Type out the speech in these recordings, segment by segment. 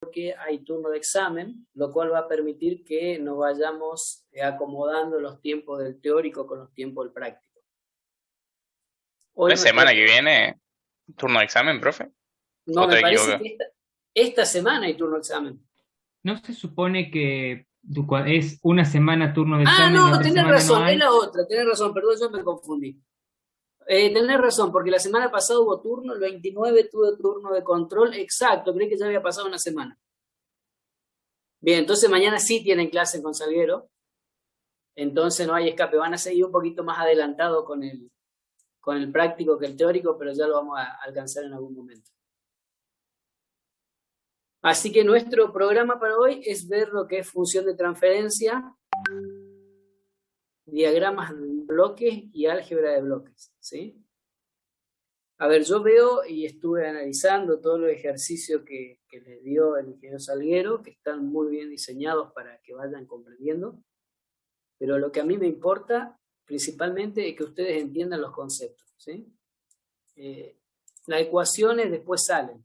porque hay turno de examen, lo cual va a permitir que nos vayamos acomodando los tiempos del teórico con los tiempos del práctico. Hoy ¿La semana que viene, turno de examen, profe? No, ¿O me te parece equivocas? que esta semana hay turno de examen. ¿No se supone que es una semana turno de Ah, examen, la no, otra tenés semana no razón, es hay? la otra, tenés razón, perdón, yo me confundí. Tenés razón, porque la semana pasada hubo turno, el 29 tuve turno de control, exacto, creí que ya había pasado una semana. Bien, entonces mañana sí tienen clase con Salguero, entonces no hay escape, van a seguir un poquito más adelantado con el práctico que el teórico, pero ya lo vamos a alcanzar en algún momento. Así que nuestro programa para hoy es ver lo que es función de transferencia, diagramas de bloques y álgebra de bloques, ¿sí? A ver, yo veo y estuve analizando todos los ejercicios que les dio el ingeniero Salguero, que están muy bien diseñados para que vayan comprendiendo, pero lo que a mí me importa principalmente es que ustedes entiendan los conceptos, ¿sí? Las ecuaciones después salen,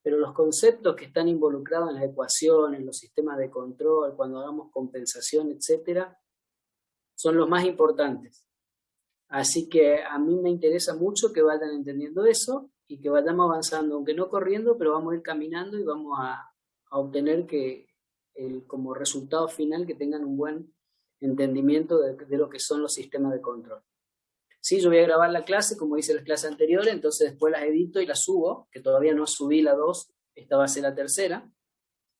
pero los conceptos que están involucrados en las ecuaciones, en los sistemas de control, cuando hagamos compensación, etcétera, son los más importantes. Así que a mí me interesa mucho que vayan entendiendo eso y que vayamos avanzando, aunque no corriendo, pero vamos a ir caminando y vamos a obtener como resultado final que tengan un buen entendimiento de lo que son los sistemas de control. Sí, yo voy a grabar la clase, como hice las clases anteriores, entonces después las edito y las subo, que todavía no subí la 2, esta va a ser la tercera.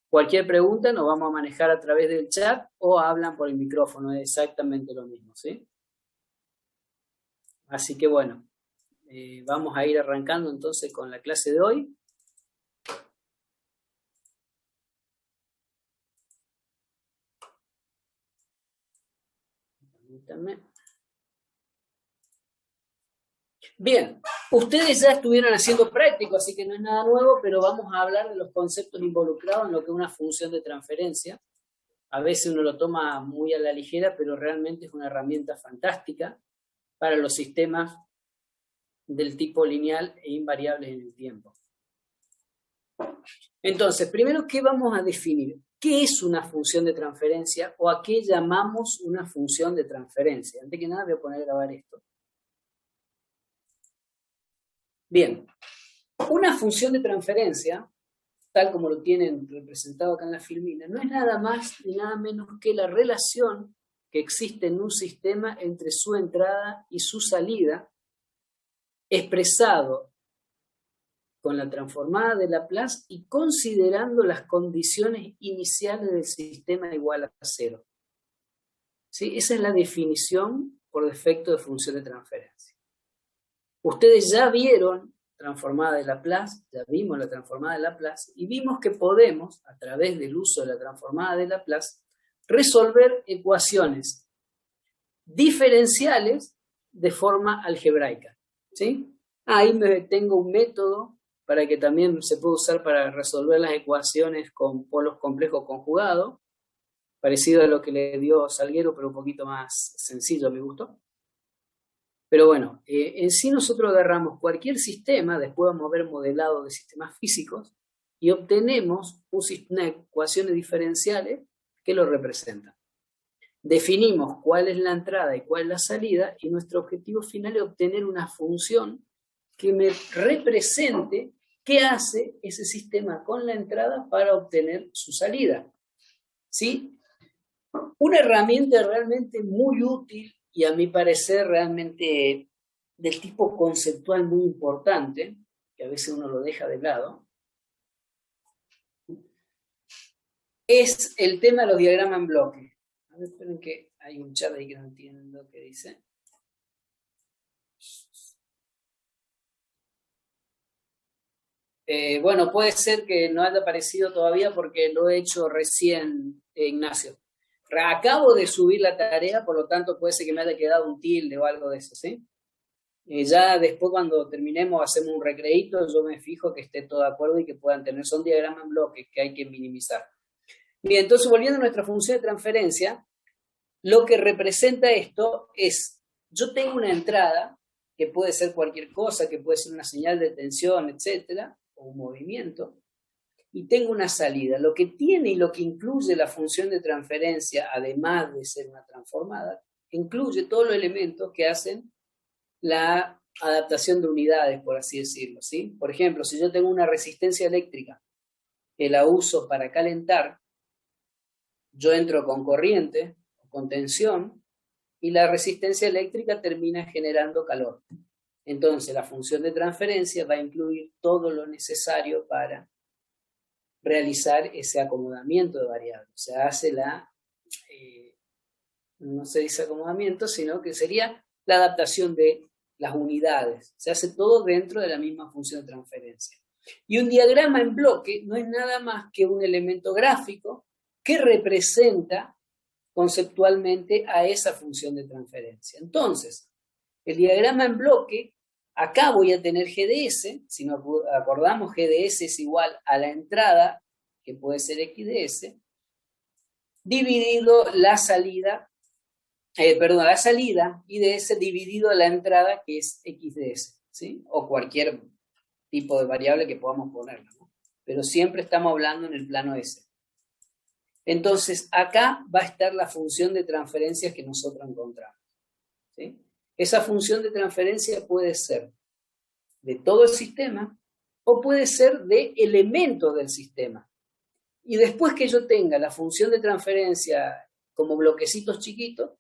Cualquier pregunta nos vamos a manejar a través del chat o hablan por el micrófono, es exactamente lo mismo, ¿sí? Así que bueno, vamos a ir arrancando entonces con la clase de hoy. Permítanme. Bien, ustedes ya estuvieron haciendo práctico, así que no es nada nuevo, pero vamos a hablar de los conceptos involucrados en lo que es una función de transferencia. A veces uno lo toma muy a la ligera, pero realmente es una herramienta fantástica para los sistemas del tipo lineal e invariables en el tiempo. Entonces, primero, ¿qué vamos a definir? ¿Qué es una función de transferencia o a qué llamamos una función de transferencia? Antes que nada voy a poner a grabar esto. Bien, una función de transferencia, tal como lo tienen representado acá en la filmina, no es nada más ni nada menos que la relación que existe en un sistema entre su entrada y su salida, expresado con la transformada de Laplace y considerando las condiciones iniciales del sistema igual a 0. ¿Sí? Esa es la definición por defecto de función de transferencia. Ustedes ya vieron transformada de Laplace, ya vimos la transformada de Laplace y vimos que podemos, a través del uso de la transformada de Laplace, resolver ecuaciones diferenciales de forma algebraica. ¿Sí? Ahí tengo un método para que también se pueda usar para resolver las ecuaciones con polos complejos conjugados, parecido a lo que le dio Salguero, pero un poquito más sencillo a mi gusto. Pero bueno, en sí nosotros agarramos cualquier sistema, después vamos a ver modelado de sistemas físicos, y obtenemos unas ecuaciones diferenciales que lo representan. Definimos cuál es la entrada y cuál es la salida, y nuestro objetivo final es obtener una función que me represente qué hace ese sistema con la entrada para obtener su salida. ¿Sí? Una herramienta realmente muy útil y a mi parecer realmente del tipo conceptual muy importante, que a veces uno lo deja de lado, es el tema de los diagramas en bloque. A ver, esperen que hay un chat ahí que no entiendo qué dice. Bueno, puede ser que no haya aparecido todavía porque lo he hecho recién, Ignacio. Acabo de subir la tarea, por lo tanto puede ser que me haya quedado un tilde o algo de eso, ¿sí? Ya después cuando terminemos hacemos un recreíto, yo me fijo que esté todo de acuerdo y que puedan tener, son diagramas en bloques que hay que minimizar. Bien, entonces volviendo a nuestra función de transferencia, lo que representa esto es, yo tengo una entrada, que puede ser cualquier cosa, que puede ser una señal de tensión, etcétera, o un movimiento, y tengo una salida. Lo que tiene y lo que incluye la función de transferencia, además de ser una transformada, incluye todos los elementos que hacen la adaptación de unidades, por así decirlo, ¿sí? Por ejemplo, si yo tengo una resistencia eléctrica que la uso para calentar, yo entro con corriente, con tensión, y la resistencia eléctrica termina generando calor. Entonces, la función de transferencia va a incluir todo lo necesario para realizar ese acomodamiento de variables. O sea, hace no se dice acomodamiento, sino que sería la adaptación de las unidades. Se hace todo dentro de la misma función de transferencia. Y un diagrama en bloque no es nada más que un elemento gráfico que representa conceptualmente a esa función de transferencia. Entonces, el diagrama en bloque, acá voy a tener GDS, si nos acordamos, GDS es igual a la entrada, que puede ser XDS, dividido la salida, la salida IDS dividido la entrada, que es XDS, ¿sí? O cualquier tipo de variable que podamos poner, ¿no? Pero siempre estamos hablando en el plano S. Entonces, acá va a estar la función de transferencias que nosotros encontramos, ¿sí? Esa función de transferencia puede ser de todo el sistema o puede ser de elementos del sistema. Y después que yo tenga la función de transferencia como bloquecitos chiquitos,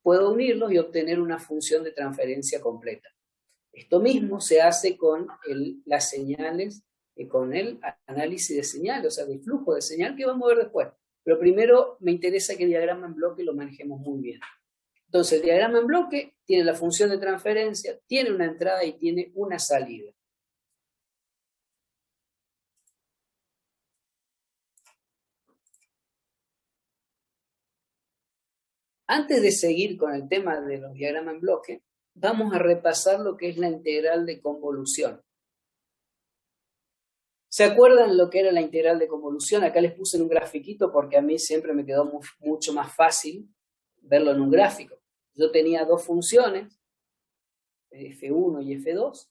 puedo unirlos y obtener una función de transferencia completa. Esto mismo se hace con las señales, con el análisis de señales, o sea, del flujo de señal que vamos a ver después. Pero primero me interesa que el diagrama en bloque lo manejemos muy bien. Entonces, el diagrama en bloque tiene la función de transferencia, tiene una entrada y tiene una salida. Antes de seguir con el tema de los diagramas en bloque, vamos a repasar lo que es la integral de convolución. ¿Se acuerdan lo que era la integral de convolución? Acá les puse en un grafiquito porque a mí siempre me quedó mucho más fácil verlo en un gráfico. Yo tenía dos funciones, F1 y F2.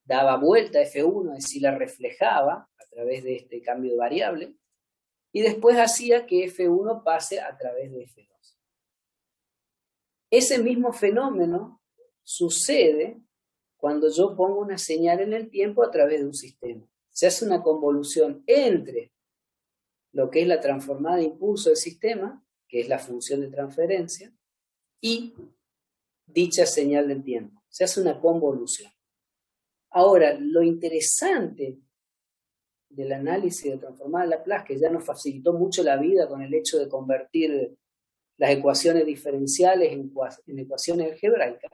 Daba vuelta a F1, es decir, la reflejaba a través de este cambio de variable. Y después hacía que F1 pase a través de F2. Ese mismo fenómeno sucede cuando yo pongo una señal en el tiempo a través de un sistema. Se hace una convolución entre lo que es la transformada de impulso del sistema, que es la función de transferencia, y dicha señal del tiempo. Se hace una convolución. Ahora, lo interesante del análisis de transformada de Laplace, que ya nos facilitó mucho la vida con el hecho de convertir las ecuaciones diferenciales en ecuaciones algebraicas,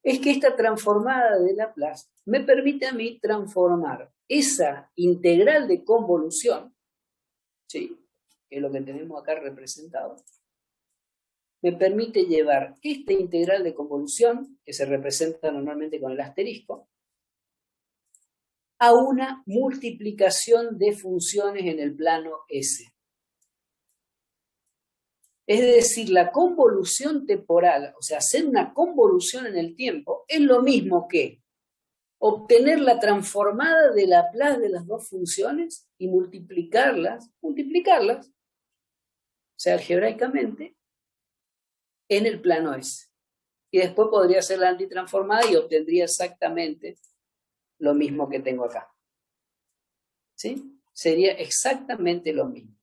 es que esta transformada de Laplace me permite a mí transformar esa integral de convolución, ¿sí?, que es lo que tenemos acá representado, me permite llevar esta integral de convolución, que se representa normalmente con el asterisco, a una multiplicación de funciones en el plano S. Es decir, la convolución temporal, o sea, hacer una convolución en el tiempo, es lo mismo que obtener la transformada de Laplace de las dos funciones y multiplicarlas, o sea, algebraicamente, en el plano S. Y después podría hacer la antitransformada y obtendría exactamente lo mismo que tengo acá. ¿Sí? Sería exactamente lo mismo.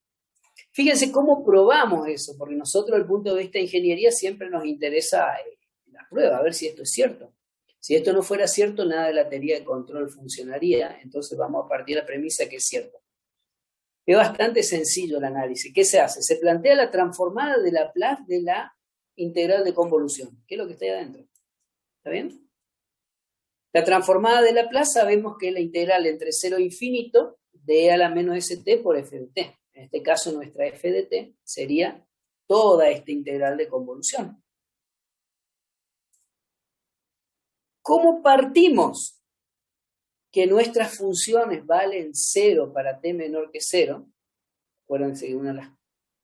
Fíjense cómo probamos eso, porque nosotros desde el punto de vista de ingeniería siempre nos interesa la prueba, a ver si esto es cierto. Si esto no fuera cierto, nada de la teoría de control funcionaría, entonces vamos a partir de la premisa que es cierto. Es bastante sencillo el análisis. ¿Qué se hace? Se plantea la transformada de Laplace de la integral de convolución. ¿Qué es lo que está ahí adentro? ¿Está bien? La transformada de Laplace sabemos que es la integral entre 0 e infinito de e a la menos st por f de t. En este caso nuestra f de t sería toda esta integral de convolución. ¿Cómo partimos que nuestras funciones valen 0 para t menor que 0? Acuérdense que una de las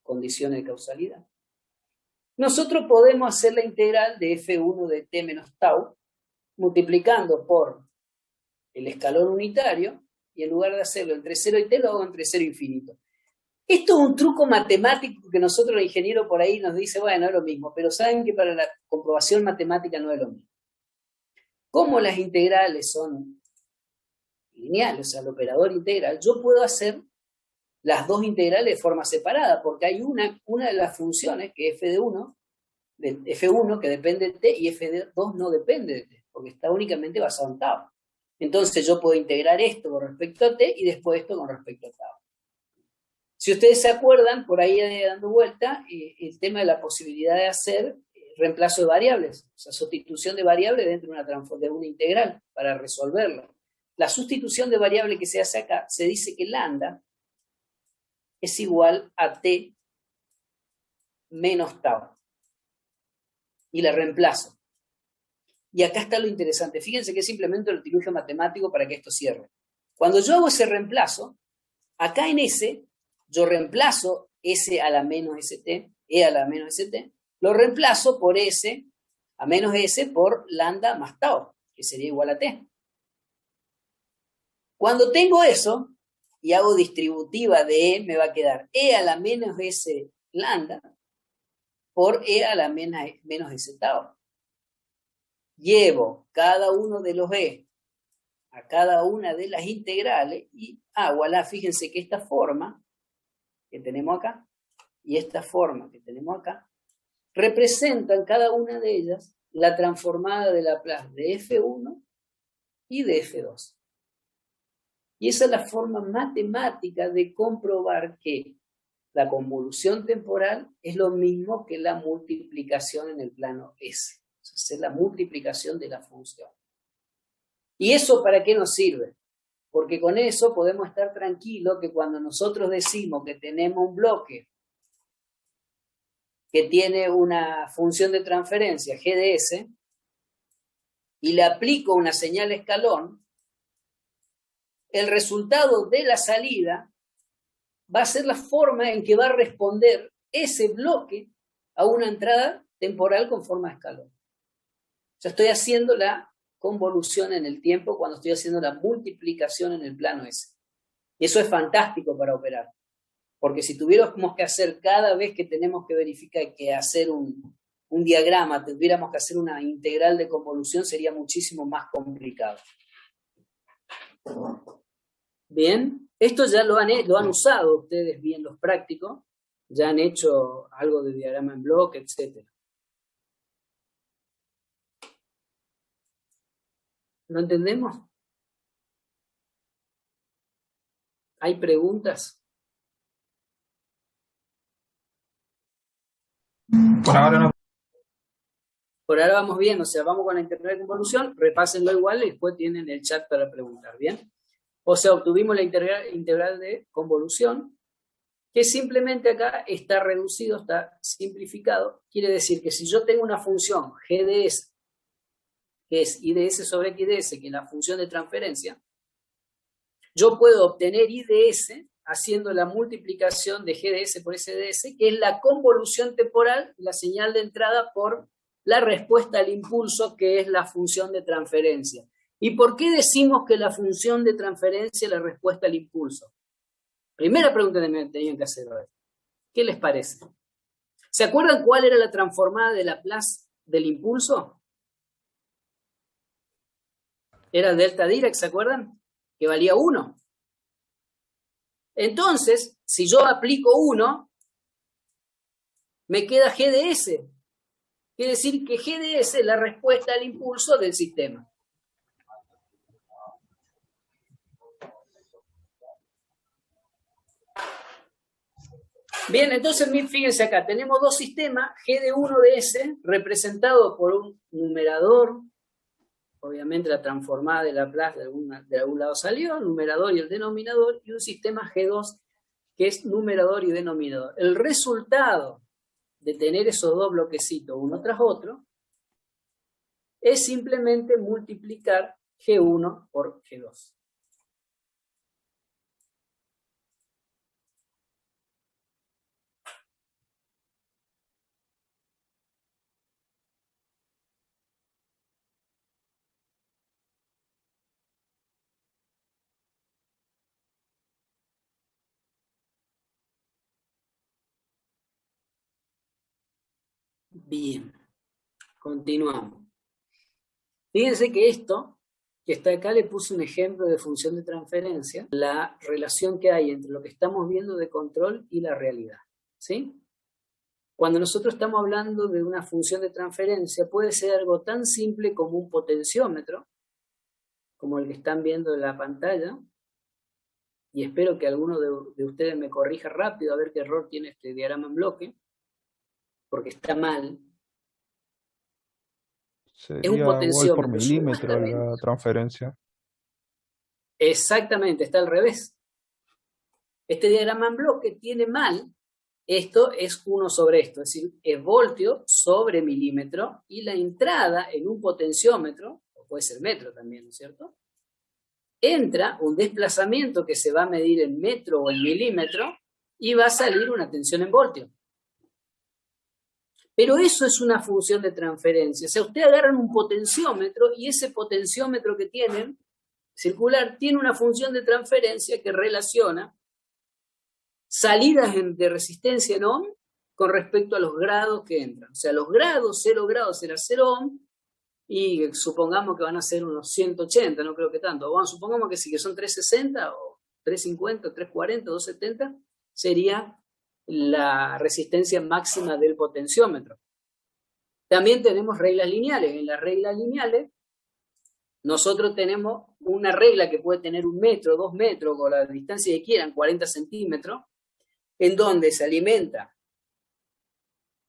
condiciones de causalidad. Nosotros podemos hacer la integral de f1 de t menos tau multiplicando por el escalón unitario, y en lugar de hacerlo entre 0 y t, lo hago entre 0 e infinito. Esto es un truco matemático que nosotros los ingenieros por ahí nos dice, bueno, es lo mismo, pero saben que para la comprobación matemática no es lo mismo. Como las integrales son lineales, o sea, el operador integral, yo puedo hacer las dos integrales de forma separada, porque hay una de las funciones, que es f1, que depende de t, y f2 no depende de t, porque está únicamente basado en tau. Entonces yo puedo integrar esto con respecto a t y después esto con respecto a tau. Si ustedes se acuerdan, por ahí dando vuelta, el tema de la posibilidad de hacer reemplazo de variables, o sea, sustitución de variables dentro de una integral para resolverla. La sustitución de variable que se hace acá, se dice que lambda es igual a t menos tau. Y la reemplazo. Y acá está lo interesante. Fíjense que es simplemente el artilugio matemático para que esto cierre. Cuando yo hago ese reemplazo, acá en S, yo reemplazo S a la menos ST, E a la menos ST, lo reemplazo por S a menos S por lambda más tau, que sería igual a T. Cuando tengo eso, y hago distributiva de E, me va a quedar E a la menos S lambda por E a la menos S tau. Llevo cada uno de los E a cada una de las integrales y, voilà, fíjense que esta forma que tenemos acá y esta forma que tenemos acá representan cada una de ellas la transformada de Laplace de F1 y de F2. Y esa es la forma matemática de comprobar que la convolución temporal es lo mismo que la multiplicación en el plano S. O sea, es la multiplicación de la función. ¿Y eso para qué nos sirve? Porque con eso podemos estar tranquilos que cuando nosotros decimos que tenemos un bloque que tiene una función de transferencia g de s y le aplico una señal escalón, el resultado de la salida va a ser la forma en que va a responder ese bloque a una entrada temporal con forma de escalón. O sea, estoy haciendo la convolución en el tiempo cuando estoy haciendo la multiplicación en el plano S. Y eso es fantástico para operar. Porque si tuviéramos que hacer cada vez que tenemos que verificar que hacer un diagrama, tuviéramos que hacer una integral de convolución, sería muchísimo más complicado. Bien, esto ya lo han usado ustedes bien los prácticos, ya han hecho algo de diagrama en bloque, etc. ¿Lo entendemos? ¿Hay preguntas? Por ahora no. Por ahora vamos bien, o sea, vamos con la integral de convolución, repásenlo igual y después tienen el chat para preguntar, ¿bien? O sea, obtuvimos la integral de convolución, que simplemente acá está reducido, está simplificado. Quiere decir que si yo tengo una función g de s, que es i de s sobre x de s, que es la función de transferencia, yo puedo obtener i de s haciendo la multiplicación de g de s por s de s, que es la convolución temporal, la señal de entrada por la respuesta al impulso, que es la función de transferencia. ¿Y por qué decimos que la función de transferencia es la respuesta al impulso? Primera pregunta que me tenían que hacer hoy. ¿Qué les parece? ¿Se acuerdan cuál era la transformada de Laplace del impulso? Era delta Dirac, ¿se acuerdan? Que valía 1. Entonces, si yo aplico 1, me queda g de s. Quiere decir que g de s es la respuesta al impulso del sistema. Bien, entonces fíjense acá, tenemos dos sistemas, g de 1 de s, representado por un numerador, obviamente la transformada de Laplace de algún lado salió, el numerador y el denominador, y un sistema g2 que es numerador y denominador. El resultado de tener esos dos bloquecitos uno tras otro es simplemente multiplicar g1 por g2. Bien, continuamos. Fíjense que esto, que está acá, le puse un ejemplo de función de transferencia, la relación que hay entre lo que estamos viendo de control y la realidad, ¿sí? Cuando nosotros estamos hablando de una función de transferencia, puede ser algo tan simple como un potenciómetro, como el que están viendo en la pantalla, y espero que alguno de ustedes me corrija rápido a ver qué error tiene este diagrama en bloque, porque está mal. Es un Sería igual por potenciómetro, milímetro supuestamente. la transferencia. Exactamente, está al revés. Este diagrama en bloque tiene mal, esto es 1 sobre esto, es decir, es voltio sobre milímetro, y la entrada en un potenciómetro, o puede ser metro también, ¿no es cierto? Entra un desplazamiento que se va a medir en metro o en milímetro, y va a salir una tensión en voltio. Pero eso es una función de transferencia. O sea, ustedes agarran un potenciómetro y ese potenciómetro que tienen, circular, tiene una función de transferencia que relaciona salidas de resistencia en ohm con respecto a los grados que entran. O sea, los grados, 0 grados será 0 ohm, y supongamos que van a ser unos 180, no creo que tanto. Bueno, supongamos que sí, que son 360 o 350, 340, 270, sería la resistencia máxima del potenciómetro. También tenemos reglas lineales. En las reglas lineales, nosotros tenemos una regla que puede tener 1 metro, 2 metros, con la distancia que quieran, 40 centímetros, en donde se alimenta,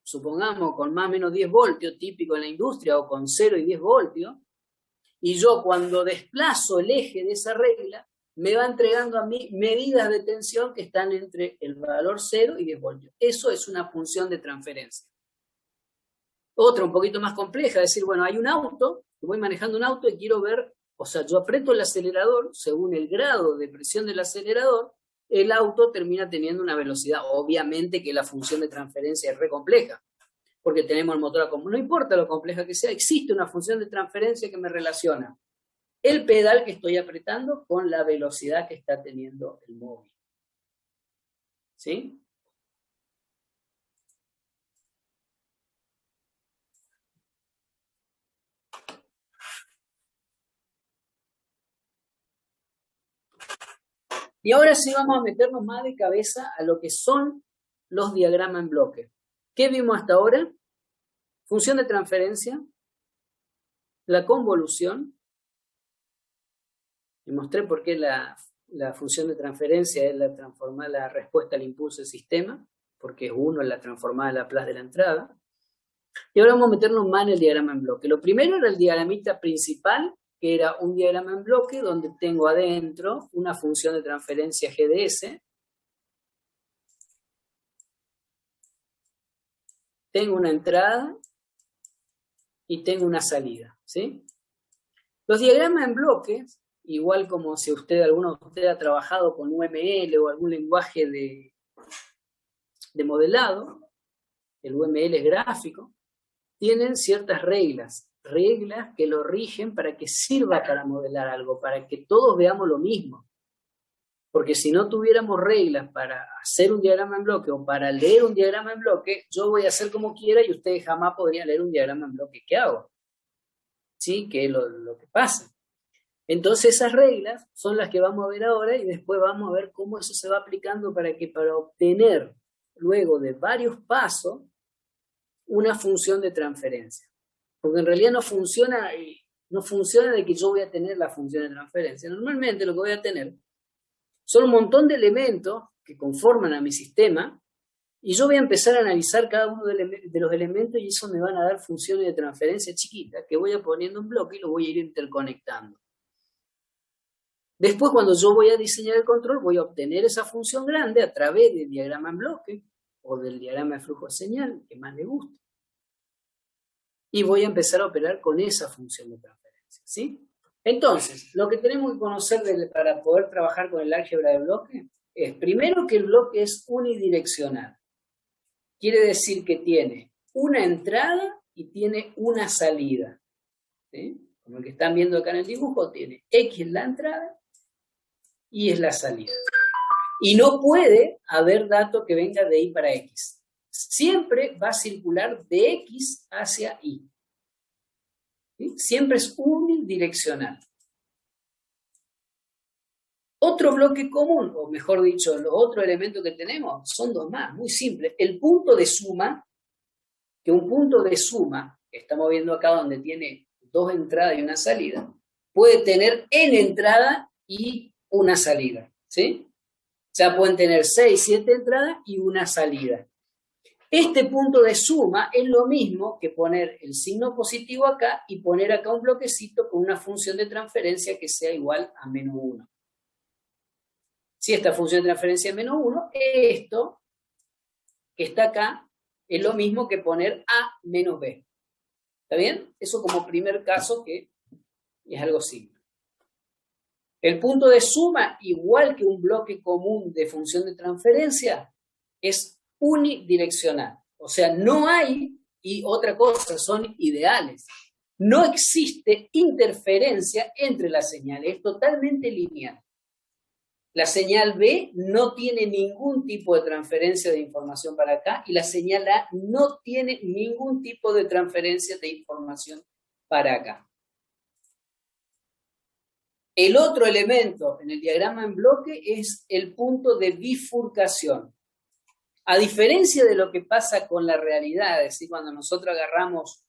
supongamos, con más o menos 10 voltios, típico en la industria, o con 0 y 10 voltios, y yo cuando desplazo el eje de esa regla, me va entregando a mí medidas de tensión que están entre el valor 0 y 10 voltios. Eso es una función de transferencia. Otra un poquito más compleja, es decir, bueno, hay un auto, voy manejando un auto y quiero ver, o sea, yo aprieto el acelerador, según el grado de presión del acelerador, el auto termina teniendo una velocidad. Obviamente que la función de transferencia es re compleja, porque tenemos el motor a combustión. No importa lo compleja que sea, existe una función de transferencia que me relaciona el pedal que estoy apretando con la velocidad que está teniendo el móvil. ¿Sí? Y ahora sí vamos a meternos más de cabeza a lo que son los diagramas en bloque. ¿Qué vimos hasta ahora? Función de transferencia, la convolución. Y mostré por qué la función de transferencia es la respuesta al impulso del sistema, porque es 1 en la transformada de Laplace de la entrada. Y ahora vamos a meternos más en el diagrama en bloque. Lo primero era el diagramita principal, que era un diagrama en bloque donde tengo adentro una función de transferencia GDS. Tengo una entrada y tengo una salida, ¿sí? Los diagramas en bloques, igual como si alguno de ustedes ha trabajado con UML o algún lenguaje de modelado, el UML es gráfico, tienen ciertas reglas que lo rigen para que sirva para modelar algo, para que todos veamos lo mismo. Porque si no tuviéramos reglas para hacer un diagrama en bloque o para leer un diagrama en bloque, yo voy a hacer como quiera y ustedes jamás podrían leer un diagrama en bloque. ¿Qué hago? ¿Sí? ¿Qué es lo que pasa? Entonces esas reglas son las que vamos a ver ahora y después vamos a ver cómo eso se va aplicando para obtener, luego de varios pasos, una función de transferencia. Porque en realidad no funciona de que yo voy a tener la función de transferencia. Normalmente lo que voy a tener son un montón de elementos que conforman a mi sistema y yo voy a empezar a analizar cada uno de los elementos y eso me van a dar funciones de transferencia chiquitas que voy a poniendo en bloque y los voy a ir interconectando. Después, cuando yo voy a diseñar el control, voy a obtener esa función grande a través del diagrama en bloque o del diagrama de flujo de señal, que más le guste. Y voy a empezar a operar con esa función de transferencia, ¿sí? Entonces, lo que tenemos que conocer para poder trabajar con el álgebra de bloque es, primero, que el bloque es unidireccional. Quiere decir que tiene una entrada y tiene una salida, ¿sí? Como el que están viendo acá en el dibujo, tiene X la entrada y es la salida. Y no puede haber dato que venga de Y para X. siempre va a circular de X hacia Y. ¿Sí? Siempre es unidireccional. Otro bloque común, o mejor dicho, los otros elementos que tenemos son dos más, muy simples. El punto de suma, que un punto de suma, que estamos viendo acá donde tiene dos entradas y una salida, puede tener n entradas y una salida, ¿sí? O sea, pueden tener 6, 7 entradas y una salida. Este punto de suma es lo mismo que poner el signo positivo acá y poner acá un bloquecito con una función de transferencia que sea igual a menos 1. Si esta función de transferencia es menos 1, esto que está acá es lo mismo que poner A menos B. ¿Está bien? Eso como primer caso que es algo simple. El punto de suma, igual que un bloque común de función de transferencia, es unidireccional. O sea, no hay, y otra cosa, son ideales. No existe interferencia entre las señales, es totalmente lineal. La señal B no tiene ningún tipo de transferencia de información para acá y la señal A no tiene ningún tipo de transferencia de información para acá. El otro elemento en el diagrama en bloque es el punto de bifurcación. A diferencia de lo que pasa con la realidad, es decir, cuando nosotros agarramos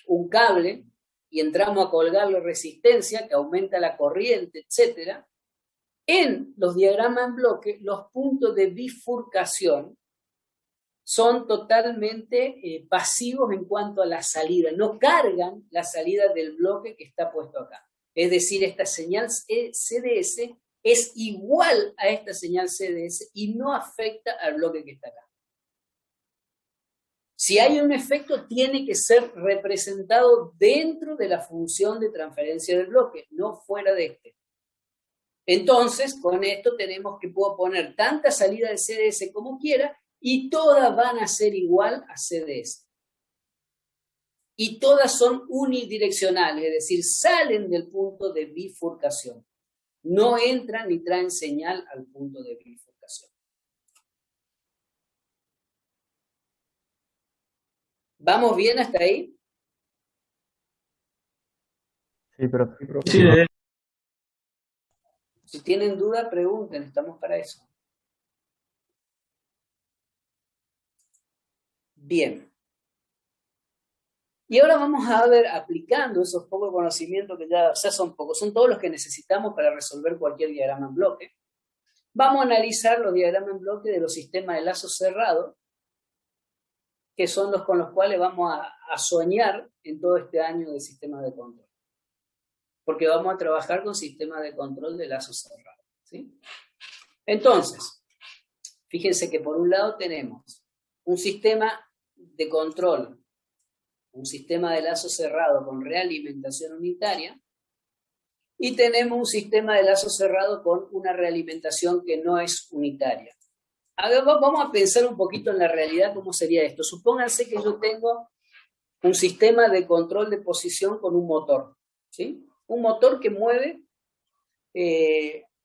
un cable y entramos a colgarle resistencia que aumenta la corriente, etc., en los diagramas en bloque, los puntos de bifurcación son totalmente pasivos en cuanto a la salida, no cargan la salida del bloque que está puesto acá. Es decir, esta señal CDS es igual a esta señal CDS y no afecta al bloque que está acá. Si hay un efecto, tiene que ser representado dentro de la función de transferencia del bloque, no fuera de este. Entonces, con esto tenemos que puedo poner tanta salida de CDS como quiera y todas van a ser igual a CDS. Y todas son unidireccionales, es decir, salen del punto de bifurcación. No entran ni traen señal al punto de bifurcación. ¿Vamos bien hasta ahí? Sí, pero Sí, Si tienen duda, pregunten, estamos para eso. Bien. Y ahora vamos a ver, aplicando esos pocos conocimientos que ya, o sea, son pocos, son todos los que necesitamos para resolver cualquier diagrama en bloque. Vamos a analizar los diagramas en bloque de los sistemas de lazos cerrados, que son los con los cuales vamos a soñar en todo este año de sistemas de control. Porque vamos a trabajar con sistemas de control de lazos cerrados, ¿sí? Entonces, fíjense que por un lado tenemos un sistema de control, un sistema de lazo cerrado con realimentación unitaria, y tenemos un sistema de lazo cerrado con una realimentación que no es unitaria. Ahora vamos a pensar un poquito en la realidad cómo sería esto. Supónganse que yo tengo un sistema de control de posición con un motor, ¿sí? Un motor que mueve,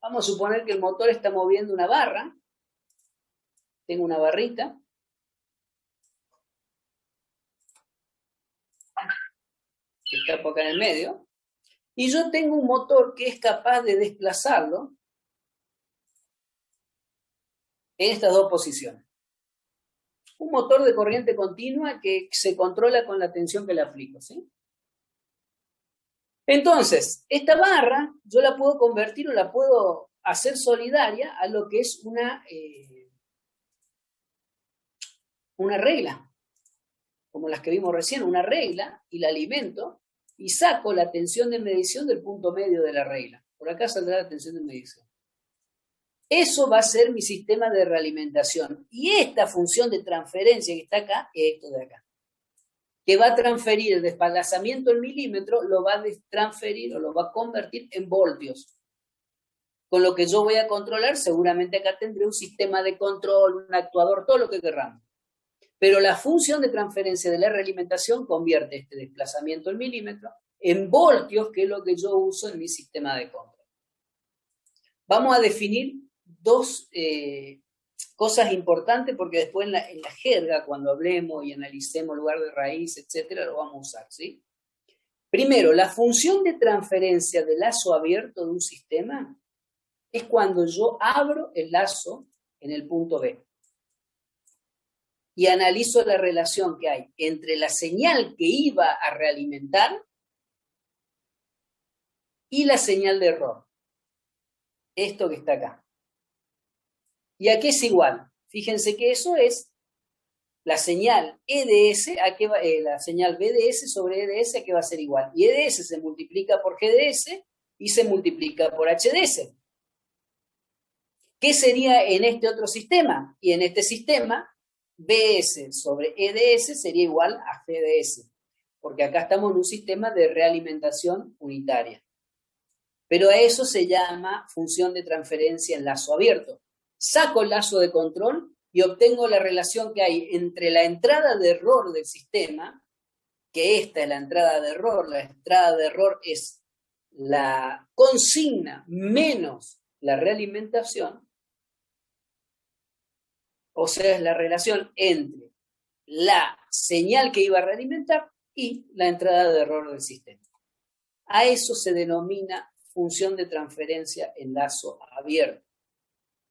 vamos a suponer que el motor está moviendo una barra, tengo una barrita, que está por acá en el medio, y yo tengo un motor que es capaz de desplazarlo en estas dos posiciones. Un motor de corriente continua que se controla con la tensión que le aplico, ¿sí? Entonces, esta barra yo la puedo convertir o la puedo hacer solidaria a lo que es una regla, como las que vimos recién, una regla, y la alimento y saco la tensión de medición del punto medio de la regla. Por acá saldrá la tensión de medición. Eso va a ser mi sistema de realimentación. Y esta función de transferencia que está acá es esto de acá, que va a transferir el desplazamiento en milímetros, lo va a transferir o lo va a convertir en voltios. Con lo que yo voy a controlar, seguramente acá tendré un sistema de control, un actuador, todo lo que querramos. Pero la función de transferencia de la realimentación convierte este desplazamiento en milímetros en voltios, que es lo que yo uso en mi sistema de control. Vamos a definir dos cosas importantes porque después en la jerga, cuando hablemos y analicemos lugar de raíz, etcétera, lo vamos a usar, ¿sí? Primero, la función de transferencia de lazo abierto de un sistema es cuando yo abro el lazo en el punto B y analizo la relación que hay entre la señal que iba a realimentar y la señal de error. Esto que está acá. ¿Y a qué es igual? Fíjense que eso es la señal EDS, la señal BDS sobre EDS, ¿a qué va a ser igual? Y EDS se multiplica por GDS y se multiplica por HDS. ¿Qué sería en este otro sistema? Y en este sistema, BS sobre EDS sería igual a GDS, porque acá estamos en un sistema de realimentación unitaria. Pero a eso se llama función de transferencia en lazo abierto. Saco el lazo de control y obtengo la relación que hay entre la entrada de error del sistema, que esta es la entrada de error. La entrada de error es la consigna menos la realimentación, o sea, es la relación entre la señal que iba a realimentar y la entrada de error del sistema. A eso se denomina función de transferencia en lazo abierto.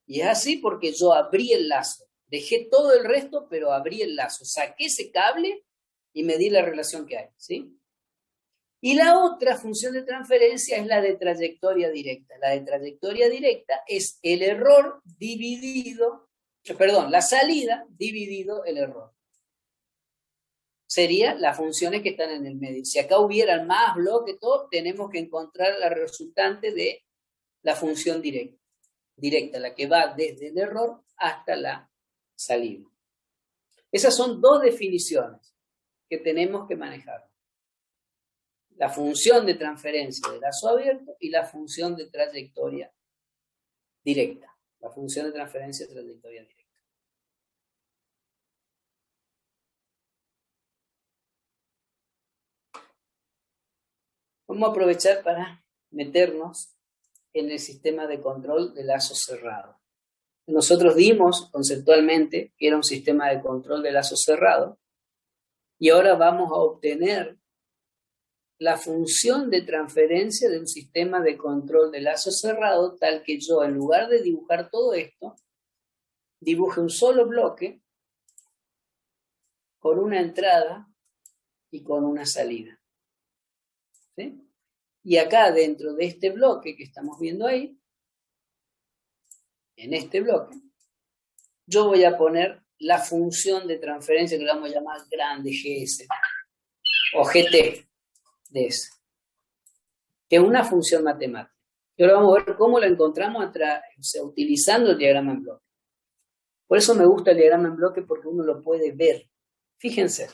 Y es así porque yo abrí el lazo, dejé todo el resto, pero abrí el lazo, saqué ese cable y medí la relación que hay, ¿sí? Y la otra función de transferencia es la de trayectoria directa. La de trayectoria directa es el error dividido, la salida dividido el error. Serían las funciones que están en el medio. Si acá hubieran más bloques, todo, tenemos que encontrar la resultante de la función directa, la que va desde el error hasta la salida. Esas son dos definiciones que tenemos que manejar. La función de transferencia de lazo abierto y la función de trayectoria directa. La función de transferencia de trayectoria directa. Vamos a aprovechar para meternos en el sistema de control de lazo cerrado. Nosotros dimos conceptualmente que era un sistema de control de lazo cerrado y ahora vamos a obtener la función de transferencia de un sistema de control de lazo cerrado tal que yo, en lugar de dibujar todo esto, dibuje un solo bloque con una entrada y con una salida. ¿Sí? Y acá dentro de este bloque que estamos viendo ahí, en este bloque, yo voy a poner la función de transferencia que le vamos a llamar grande GS o GT de S, que es una función matemática. Y ahora vamos a ver cómo la encontramos utilizando el diagrama en bloque. Por eso me gusta el diagrama en bloque, porque uno lo puede ver. Fíjense,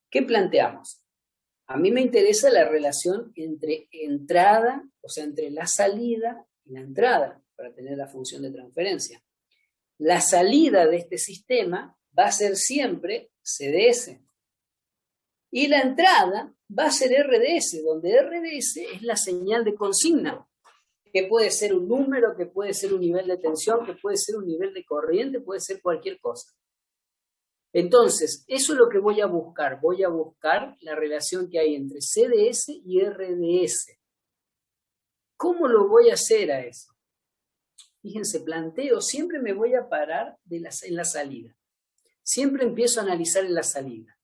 ¿qué planteamos? A mí me interesa la relación entre entrada, o sea, entre la salida y la entrada, para tener la función de transferencia. La salida de este sistema va a ser siempre CDS. Y la entrada va a ser RDS, donde RDS es la señal de consigna, que puede ser un número, que puede ser un nivel de tensión, que puede ser un nivel de corriente, puede ser cualquier cosa. Entonces, eso es lo que voy a buscar. Voy a buscar la relación que hay entre CDS y RDS. ¿Cómo lo voy a hacer a eso? Fíjense, planteo, siempre me voy a parar en la salida. Siempre empiezo a analizar en la salida.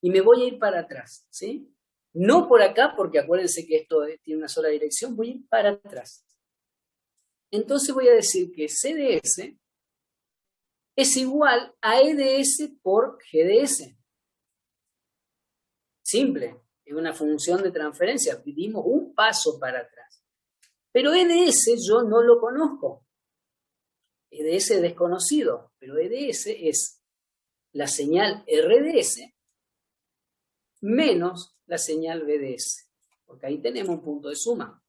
Y me voy a ir para atrás, ¿sí? No por acá, porque acuérdense que esto tiene una sola dirección, voy a ir para atrás. Entonces voy a decir que CDS es igual a EDS por GDS. Simple, es una función de transferencia, dimos un paso para atrás. Pero EDS yo no lo conozco. EDS es desconocido, pero EDS es la señal RDS menos la señal BDS, porque ahí tenemos un punto de suma.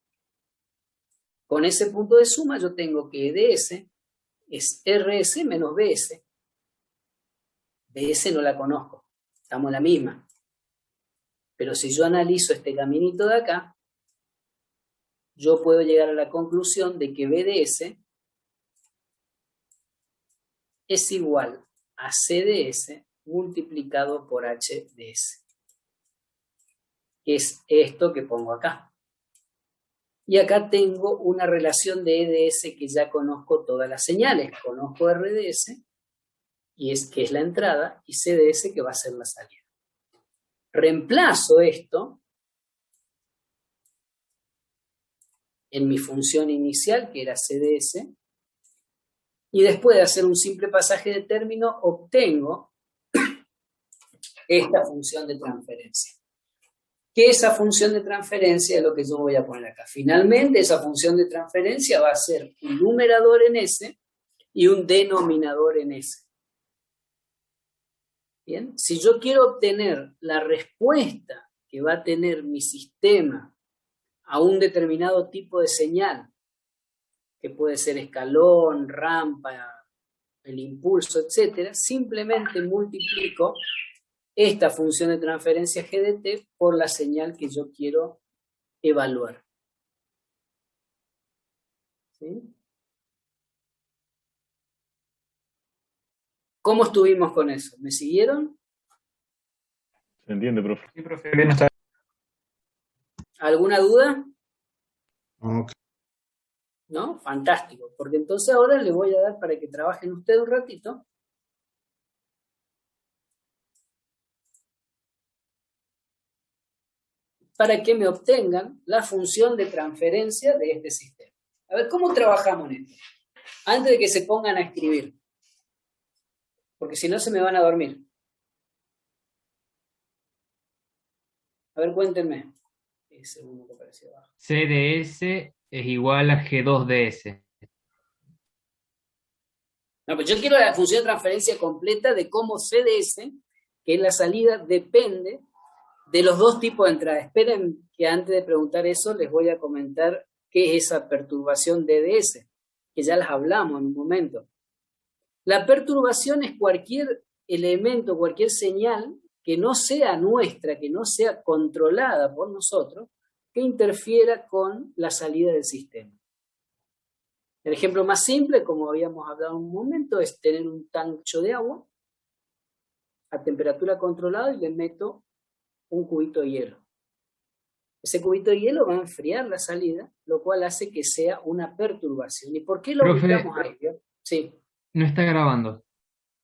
Con ese punto de suma yo tengo que EDS es RS menos BS. BS no la conozco, estamos en la misma. Pero si yo analizo este caminito de acá, yo puedo llegar a la conclusión de que BDS es igual a CDS multiplicado por HDS, que es esto que pongo acá. Y acá tengo una relación de EDS que ya conozco todas las señales. Conozco RDS, que es la entrada, y CDS, que va a ser la salida. Reemplazo esto en mi función inicial, que era CDS, y después de hacer un simple pasaje de término, obtengo esta función de transferencia. Que esa función de transferencia es lo que yo voy a poner acá. Finalmente, esa función de transferencia va a ser un numerador en S y un denominador en S. Bien, si yo quiero obtener la respuesta que va a tener mi sistema a un determinado tipo de señal, que puede ser escalón, rampa, el impulso, etc., simplemente multiplico esta función de transferencia GDT por la señal que yo quiero evaluar. ¿Sí? ¿Cómo estuvimos con eso? ¿Me siguieron? ¿Se entiende, profe? Sí, profe, bien está. ¿Alguna duda? Ok. ¿No? Fantástico. Porque entonces ahora les voy a dar para que trabajen ustedes un ratito. Para que me obtengan la función de transferencia de este sistema. A ver, ¿cómo trabajamos en esto? Antes de que se pongan a escribir. Porque si no se me van a dormir. A ver, cuéntenme. Ese uno que apareció abajo. CDS es igual a G2DS. No, pues yo quiero la función de transferencia completa de cómo CDS, que es la salida, depende de los dos tipos de entrada. Esperen que antes de preguntar eso les voy a comentar qué es esa perturbación DDS, que ya las hablamos en un momento. La perturbación es cualquier elemento, cualquier señal que no sea nuestra, que no sea controlada por nosotros, que interfiera con la salida del sistema. El ejemplo más simple, como habíamos hablado en un momento, es tener un tancho de agua a temperatura controlada y le meto un cubito de hielo. Ese cubito de hielo va a enfriar la salida, lo cual hace que sea una perturbación. ¿Y por qué lo Profe, ubicamos ahí? Sí, no está grabando.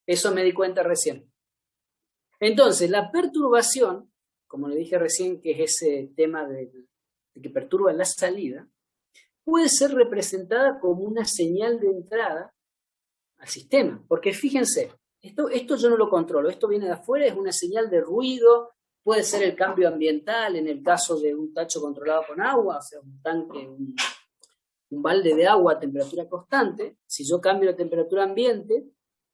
eso me di cuenta recién. Entonces, la perturbación, como le dije recién, que es ese tema de que perturba la salida, puede ser representada como una señal de entrada al sistema. Porque fíjense, esto yo no lo controlo, esto viene de afuera, es una señal de ruido, puede ser el cambio ambiental en el caso de un tacho controlado con agua, o sea, un tanque, un balde de agua a temperatura constante. Si yo cambio la temperatura ambiente,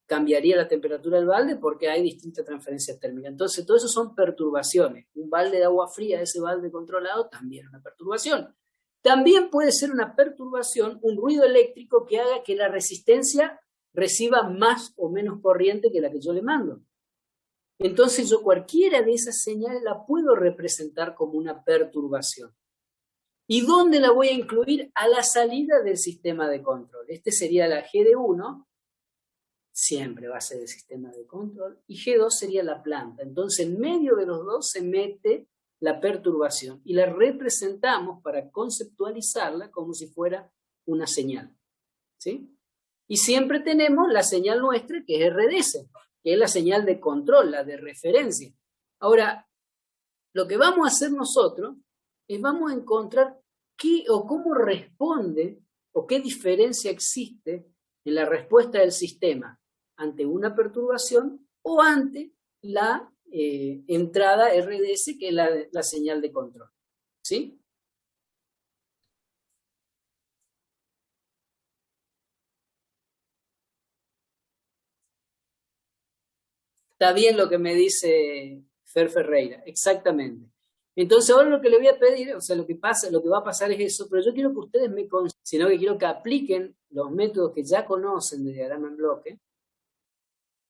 cambiaría la temperatura del balde porque hay distintas transferencias térmicas. Entonces, todo eso son perturbaciones. Un balde de agua fría, ese balde controlado, también es una perturbación. También puede ser una perturbación, un ruido eléctrico que haga que la resistencia reciba más o menos corriente que la que yo le mando. Entonces yo cualquiera de esas señales la puedo representar como una perturbación. ¿Y dónde la voy a incluir? A la salida del sistema de control. Este sería la GD1, siempre va a ser el sistema de control, y G2 sería la planta. Entonces en medio de los dos se mete la perturbación y la representamos para conceptualizarla como si fuera una señal. ¿Sí? Y siempre tenemos la señal nuestra, que es RDS, que es la señal de control, la de referencia. Ahora, lo que vamos a hacer nosotros es vamos a encontrar qué o cómo responde o qué diferencia existe en la respuesta del sistema ante una perturbación o ante la entrada RDS, que es la señal de control. ¿Sí? Está bien lo que me dice Fer Ferreira, exactamente. Entonces ahora lo que le voy a pedir, o sea, lo que va a pasar es eso, pero yo quiero que ustedes sino que quiero que apliquen los métodos que ya conocen de diagrama en bloque,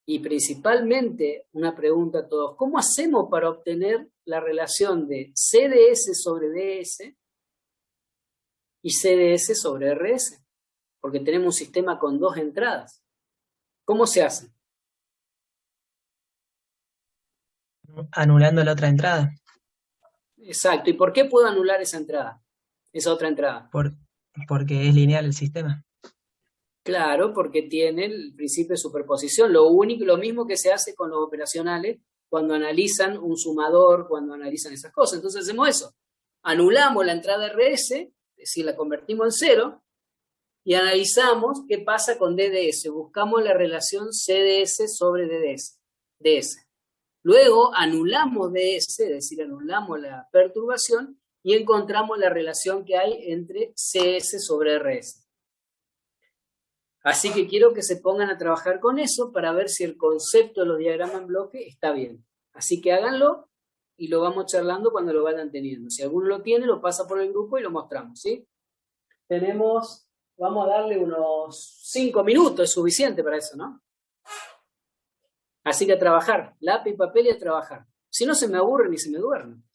y principalmente una pregunta a todos: ¿cómo hacemos para obtener la relación de CDS sobre DS y CDS sobre RS? Porque tenemos un sistema con dos entradas. ¿Cómo se hace? Anulando la otra entrada, Exacto. ¿Y por qué puedo anular esa entrada? Esa otra entrada. porque es lineal el sistema. Claro, porque tiene el principio de superposición. Lo mismo que se hace con los operacionales cuando analizan un sumador, cuando analizan esas cosas. Entonces hacemos eso. Anulamos la entrada RS, es decir, la convertimos en cero, y analizamos qué pasa con DDS. Buscamos la relación CDS sobre DS. Luego anulamos DS, es decir, anulamos la perturbación y encontramos la relación que hay entre CS sobre RS. Así que quiero que se pongan a trabajar con eso para ver si el concepto de los diagramas en bloque está bien. Así que háganlo y lo vamos charlando cuando lo vayan teniendo. Si alguno lo tiene, lo pasa por el grupo y lo mostramos, ¿sí? Vamos a darle unos 5 minutos, es suficiente para eso, ¿no? Así que a trabajar, lápiz, papel y a trabajar. Si no, se me aburren y se me duermen.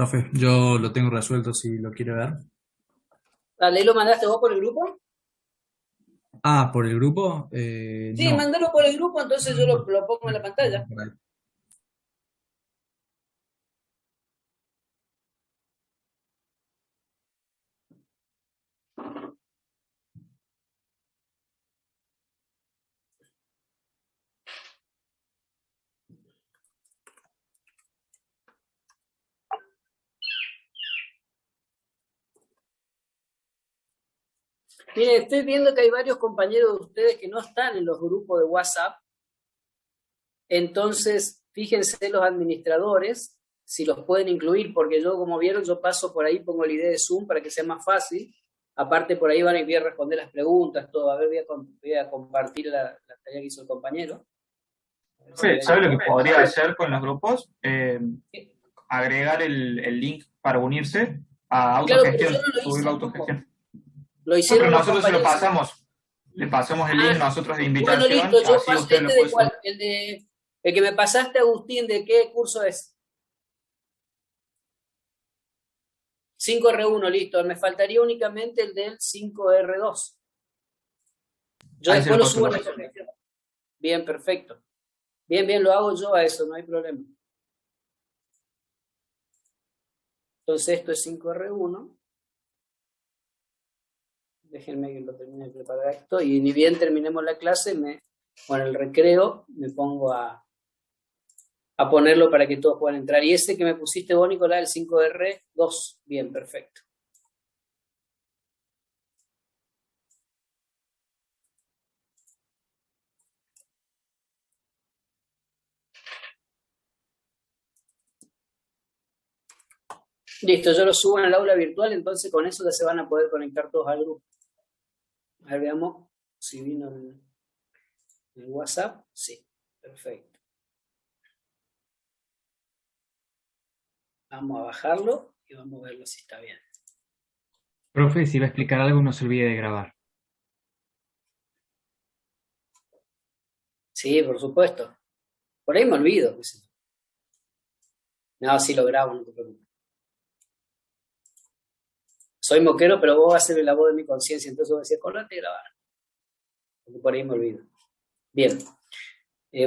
Profe, yo lo tengo resuelto si lo quiere ver. Dale, ¿lo mandaste vos por el grupo? Ah, ¿por el grupo? Sí, No. mandalo por el grupo, entonces yo lo pongo en la pantalla. Por ahí. Miren, estoy viendo que hay varios compañeros de ustedes que no están en los grupos de WhatsApp. Entonces, fíjense los administradores, si los pueden incluir, porque yo, como vieron, yo paso por ahí, pongo la idea de Zoom para que sea más fácil. Aparte, por ahí van a ir a responder las preguntas, todo. A ver, voy a compartir la tarea que hizo el compañero. ¿Sabe lo que podría hacer con los grupos? Agregar el link para unirse a autogestión, subirlo a autogestión. Lo hicieron pero nosotros se lo compañeros. pasamos. Le pasamos el link nosotros de invitación. Bueno, listo, yo así paso usted lo este puede de cuál, subir. el que me pasaste, Agustín, ¿de qué curso es? 5R1, listo. Me faltaría únicamente el del 5R2. Yo Ahí se después lo lo subo a paso. la autogestión. Bien, perfecto. Bien, lo hago yo a eso, no hay problema. Entonces esto es 5R1. Déjenme que lo termine de preparar esto. Y ni bien terminemos la clase, con el recreo, me pongo a ponerlo para que todos puedan entrar. Y ese que me pusiste vos, Nicolás, el 5R2. Bien, perfecto. Listo, yo lo subo en el aula virtual, entonces con eso ya se van a poder conectar todos al grupo. A ver, veamos si vino el WhatsApp. Sí, perfecto. Vamos a bajarlo y vamos a verlo si está bien. Profe, si va a explicar algo, no se olvide de grabar. Sí, por supuesto. Por ahí me olvido. No, sí lo grabo, no te preocupes. Soy moquero, pero vos vas a ser la voz de mi conciencia, entonces vos decís, acordate de grabar. Porque por ahí me olvido. Bien.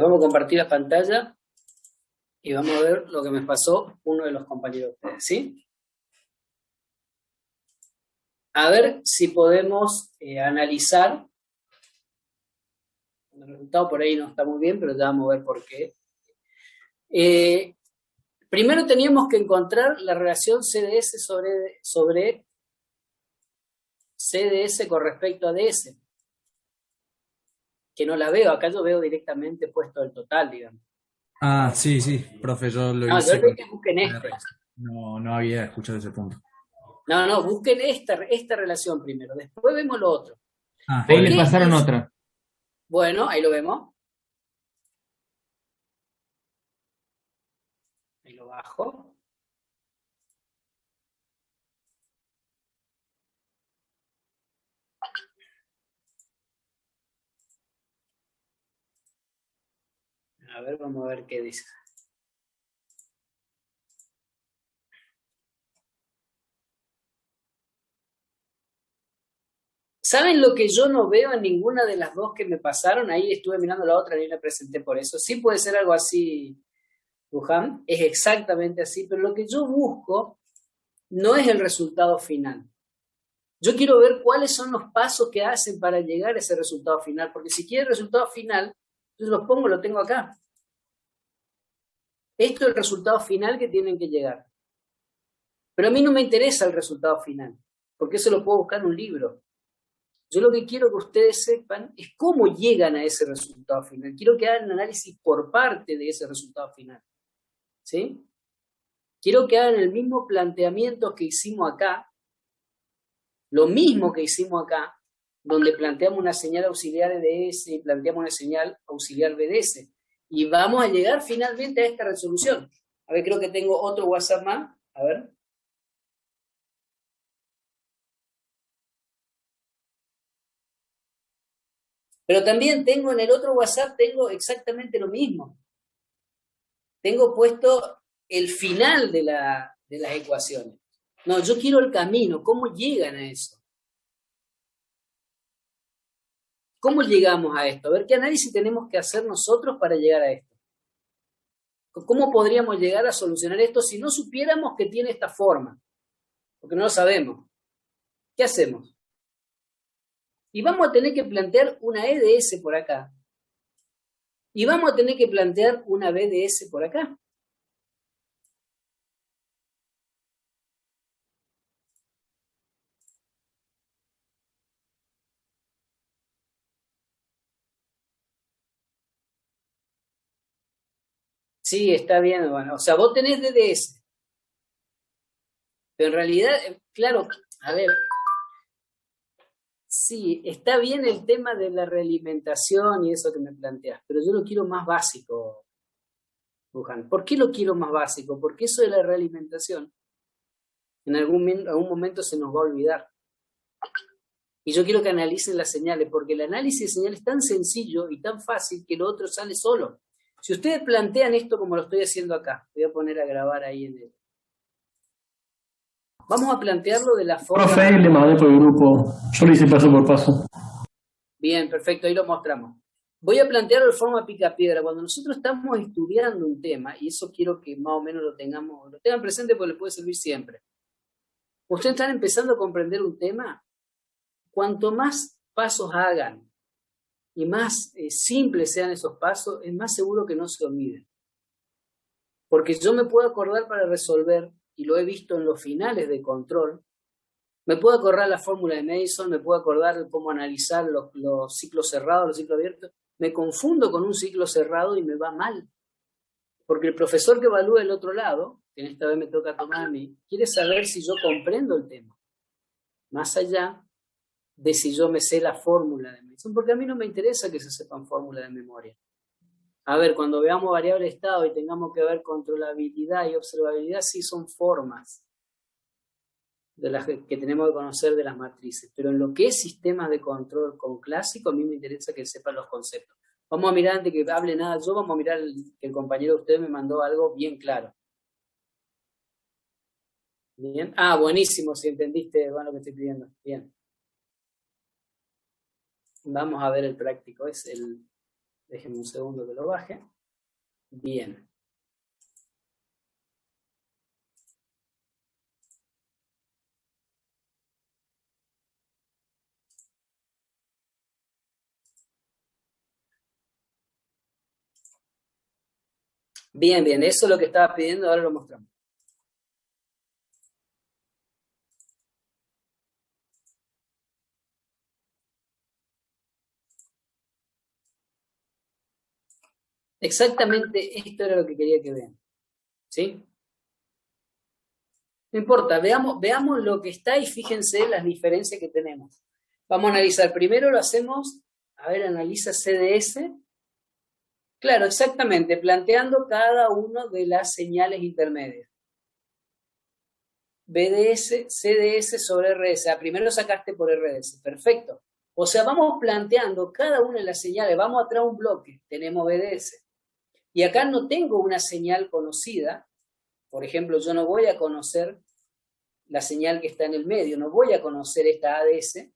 Vamos a compartir la pantalla y vamos a ver lo que me pasó uno de los compañeros de ustedes, ¿sí? A ver si podemos analizar. El resultado por ahí no está muy bien, pero ya vamos a ver por qué. Primero teníamos que encontrar la relación CDS sobre CDS con respecto a DS. Que no la veo, acá yo veo directamente puesto el total, digamos. Ah, sí, profe, yo lo No, hice. yo creo que busquen esto. No había escuchado ese punto. No, busquen esta relación primero, después vemos lo otro. Ah, Ahí ¿Por le qué? pasaron otra. Bueno, ahí lo vemos. Ahí lo bajo. A ver, vamos a ver qué dice. ¿Saben lo que yo no veo en ninguna de las dos que me pasaron? Ahí estuve mirando la otra y la presenté por eso. Sí puede ser algo así, Luján, es exactamente así, pero lo que yo busco no es el resultado final. Yo quiero ver cuáles son los pasos que hacen para llegar a ese resultado final, porque si quiero el resultado final, yo los pongo, lo tengo acá. Esto es el resultado final que tienen que llegar. Pero a mí no me interesa el resultado final, porque eso lo puedo buscar en un libro. Yo lo que quiero que ustedes sepan es cómo llegan a ese resultado final. Quiero que hagan un análisis por parte de ese resultado final. ¿Sí? Quiero que hagan el mismo planteamiento que hicimos acá, lo mismo que hicimos acá, donde planteamos una señal auxiliar EDS y planteamos una señal auxiliar BDS. Y vamos a llegar finalmente a esta resolución. A ver, creo que tengo otro WhatsApp más. A ver. Pero también tengo en el otro WhatsApp, tengo exactamente lo mismo. Tengo puesto el final de la de las ecuaciones. No, yo quiero el camino. ¿Cómo llegan a eso? ¿Cómo llegamos a esto? A ver, ¿qué análisis tenemos que hacer nosotros para llegar a esto? ¿Cómo podríamos llegar a solucionar esto si no supiéramos que tiene esta forma? Porque no lo sabemos. ¿Qué hacemos? Y vamos a tener que plantear una EDS por acá. Y vamos a tener que plantear una BDS por acá. Sí, está bien, bueno. O sea, vos tenés DDS. Pero en realidad, claro, a ver, sí, está bien el tema de la realimentación y eso que me planteas, pero yo lo quiero más básico, Luján. ¿Por qué lo quiero más básico? Porque eso de la realimentación en algún momento se nos va a olvidar. Y yo quiero que analicen las señales, porque el análisis de señales es tan sencillo y tan fácil que lo otro sale solo. Si ustedes plantean esto como lo estoy haciendo acá, voy a poner a grabar ahí en el... Vamos a plantearlo de la forma... Profe, le mandé por el grupo. Yo lo hice paso por paso. Bien, perfecto, ahí lo mostramos. Voy a plantearlo de forma picapiedra. Cuando nosotros estamos estudiando un tema, y eso quiero que más o menos lo tengan presente porque les puede servir siempre. Ustedes están empezando a comprender un tema, cuanto más pasos hagan y más simples sean esos pasos, es más seguro que no se olviden. Porque yo me puedo acordar para resolver, y lo he visto en los finales de control, me puedo acordar la fórmula de Mason, me puedo acordar cómo analizar los ciclos cerrados, los ciclos abiertos. Me confundo con un ciclo cerrado y me va mal. Porque el profesor que evalúa el otro lado, que en esta vez me toca tomar a mí, quiere saber si yo comprendo el tema. Más allá de si yo me sé la fórmula de Mason, porque a mí no me interesa que se sepan fórmula de memoria. A ver, cuando veamos variable de estado y tengamos que ver controlabilidad y observabilidad, sí son formas de las que tenemos que conocer de las matrices. Pero en lo que es sistemas de control con clásico, a mí me interesa que sepan los conceptos. Vamos a mirar, antes que hable nada yo, vamos a mirar que el compañero de usted me mandó algo bien claro. Bien. Ah, buenísimo, si entendiste bueno, lo que estoy pidiendo. Bien. Vamos a ver el práctico. Es el... Déjenme un segundo que lo baje. Bien. Bien, bien. Eso es lo que estaba pidiendo, ahora lo mostramos. Exactamente esto era lo que quería que vean. ¿Sí? No importa, veamos lo que está y fíjense las diferencias que tenemos. Vamos a analizar. Primero lo hacemos, a ver, analiza CDS. Claro, exactamente, planteando cada una de las señales intermedias. BDS, CDS sobre RS. Primero sacaste por RS, perfecto. O sea, vamos planteando cada una de las señales, vamos a traer un bloque, tenemos BDS. Y acá no tengo una señal conocida. Por ejemplo, yo no voy a conocer la señal que está en el medio, no voy a conocer esta ADS.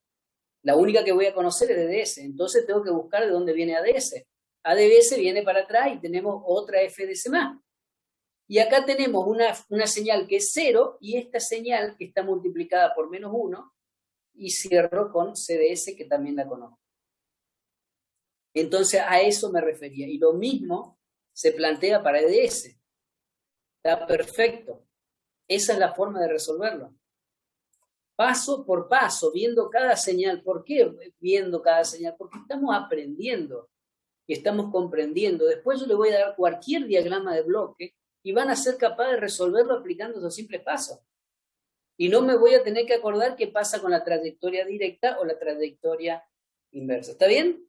La única que voy a conocer es DDS. Entonces tengo que buscar de dónde viene ADS. ADS viene para atrás y tenemos otra FDS más. Y acá tenemos una señal que es 0 y esta señal que está multiplicada por -1 y cierro con CDS que también la conozco. Entonces a eso me refería. Y lo mismo se plantea para EDS. Está perfecto. Esa es la forma de resolverlo. Paso por paso, viendo cada señal. ¿Por qué viendo cada señal? Porque estamos aprendiendo y estamos comprendiendo. Después yo le voy a dar cualquier diagrama de bloque y van a ser capaces de resolverlo aplicando esos simples pasos. Y no me voy a tener que acordar qué pasa con la trayectoria directa o la trayectoria inversa. ¿Está bien?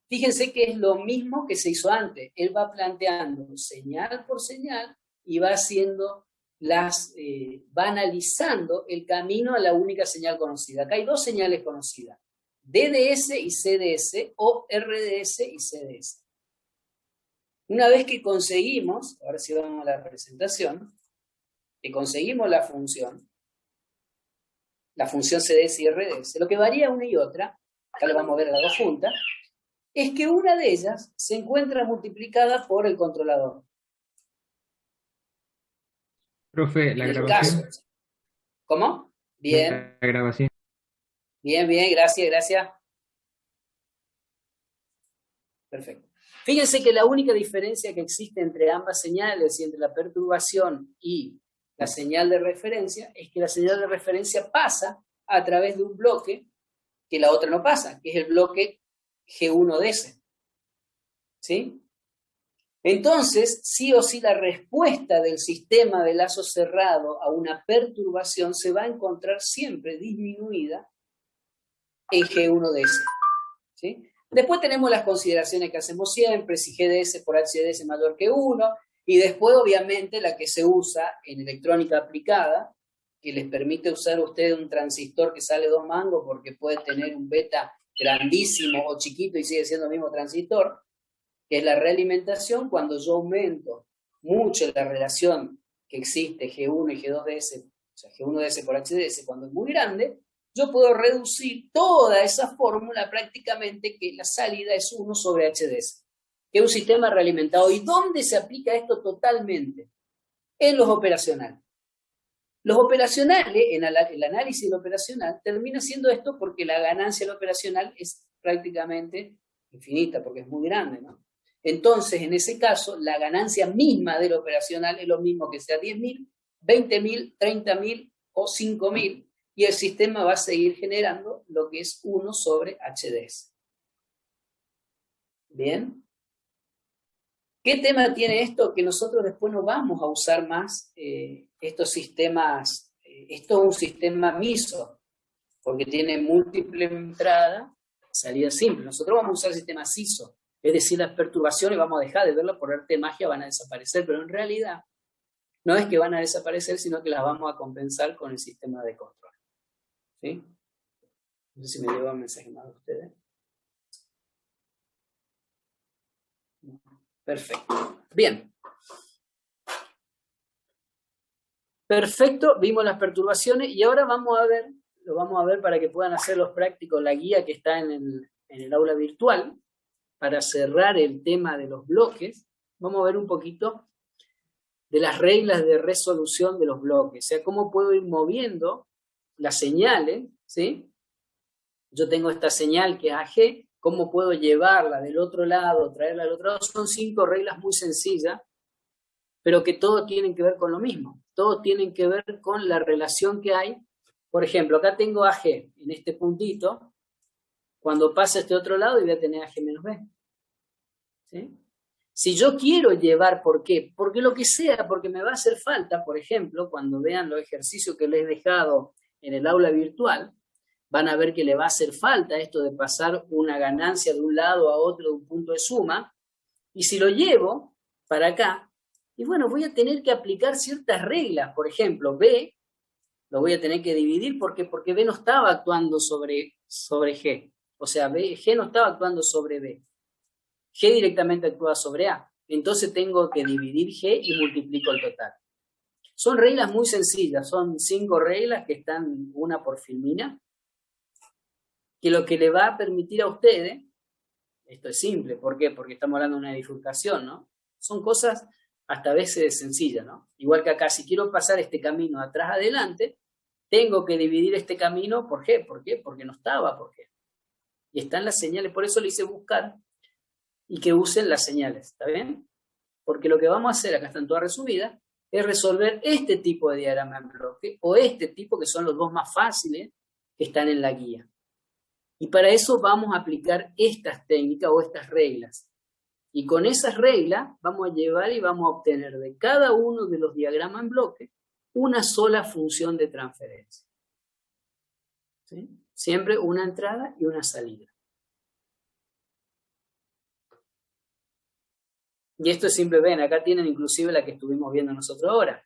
Fíjense que es lo mismo que se hizo antes. Él va planteando señal por señal y va haciendo va analizando el camino a la única señal conocida. Acá hay dos señales conocidas, DDS y CDS o RDS y CDS. Una vez que conseguimos, ahora sí vamos a la presentación, que conseguimos la función CDS y RDS, lo que varía una y otra, acá lo vamos a ver a las dos juntas, es que una de ellas se encuentra multiplicada por el controlador. Profe, la En el grabación. caso. ¿Cómo? Bien, La grabación. bien, gracias. Perfecto. Fíjense que la única diferencia que existe entre ambas señales y entre la perturbación y la señal de referencia es que la señal de referencia pasa a través de un bloque que la otra no pasa, que es el bloque G1DS. ¿Sí? Entonces, sí o sí, la respuesta del sistema de lazo cerrado a una perturbación se va a encontrar siempre disminuida en G1DS. ¿Sí? Después tenemos las consideraciones que hacemos siempre, si GDS por HDS es mayor que 1, y después obviamente la que se usa en electrónica aplicada, que les permite usar a ustedes un transistor que sale 2 mangos porque puede tener un beta grandísimo o chiquito y sigue siendo el mismo transistor, que es la realimentación cuando yo aumento mucho la relación que existe G1 y G2DS, o sea, G1DS por HDS cuando es muy grande, yo puedo reducir toda esa fórmula prácticamente que la salida es 1 sobre HDS, que es un sistema realimentado. ¿Y dónde se aplica esto totalmente? En los operacionales. Los operacionales, en el análisis del operacional, termina siendo esto porque la ganancia del operacional es prácticamente infinita, porque es muy grande, ¿no? Entonces, en ese caso, la ganancia misma del operacional es lo mismo que sea 10.000, 20.000, 30.000 o 5.000, y el sistema va a seguir generando lo que es 1 sobre HDS. ¿Bien? ¿Qué tema tiene esto? Que nosotros después no vamos a usar más estos sistemas. Esto es un sistema MISO, porque tiene múltiple entrada, salida simple. Nosotros vamos a usar el sistema SISO, es decir, las perturbaciones vamos a dejar de verlas por arte de magia, van a desaparecer, pero en realidad no es que van a desaparecer, sino que las vamos a compensar con el sistema de control. ¿Sí? No sé si me llevo un mensaje más de ustedes. Perfecto. Bien. Perfecto, vimos las perturbaciones y ahora lo vamos a ver para que puedan hacer los prácticos, la guía que está en el aula virtual, para cerrar el tema de los bloques. Vamos a ver un poquito de las reglas de resolución de los bloques, o sea, cómo puedo ir moviendo las señales, ¿sí? Yo tengo esta señal que es AG, cómo puedo llevarla del otro lado, traerla del otro lado. Son 5 reglas muy sencillas, pero que todos tienen que ver con lo mismo. Todos tienen que ver con la relación que hay. Por ejemplo, acá tengo AG en este puntito. Cuando pasa a este otro lado, voy a tener AG menos B. ¿Sí? Si yo quiero llevar, ¿por qué? Porque lo que sea, porque me va a hacer falta, por ejemplo, cuando vean los ejercicios que les he dejado en el aula virtual, van a ver que le va a hacer falta esto de pasar una ganancia de un lado a otro de un punto de suma, y si lo llevo para acá, y bueno, voy a tener que aplicar ciertas reglas. Por ejemplo, B lo voy a tener que dividir porque B no estaba actuando sobre G. O sea, G no estaba actuando sobre B. G directamente actúa sobre A. Entonces tengo que dividir G y multiplico el total. Son reglas muy sencillas. Son 5 reglas que están una por filmina, que lo que le va a permitir a ustedes, esto es simple, ¿por qué? Porque estamos hablando de una bifurcación, ¿no? Son cosas hasta a veces sencillas, ¿no? Igual que acá, si quiero pasar este camino atrás adelante, tengo que dividir este camino por G. ¿Por qué? Porque no estaba por G. Y están las señales, por eso le hice buscar y que usen las señales, ¿está bien? Porque lo que vamos a hacer, acá están todas resumidas, es resolver este tipo de diagrama en bloque o este tipo, que son los dos más fáciles que están en la guía. Y para eso vamos a aplicar estas técnicas o estas reglas. Y con esas reglas vamos a llevar y vamos a obtener de cada uno de los diagramas en bloque una sola función de transferencia. ¿Sí? Siempre una entrada y una salida. Y esto es simple, ven, acá tienen inclusive la que estuvimos viendo nosotros ahora.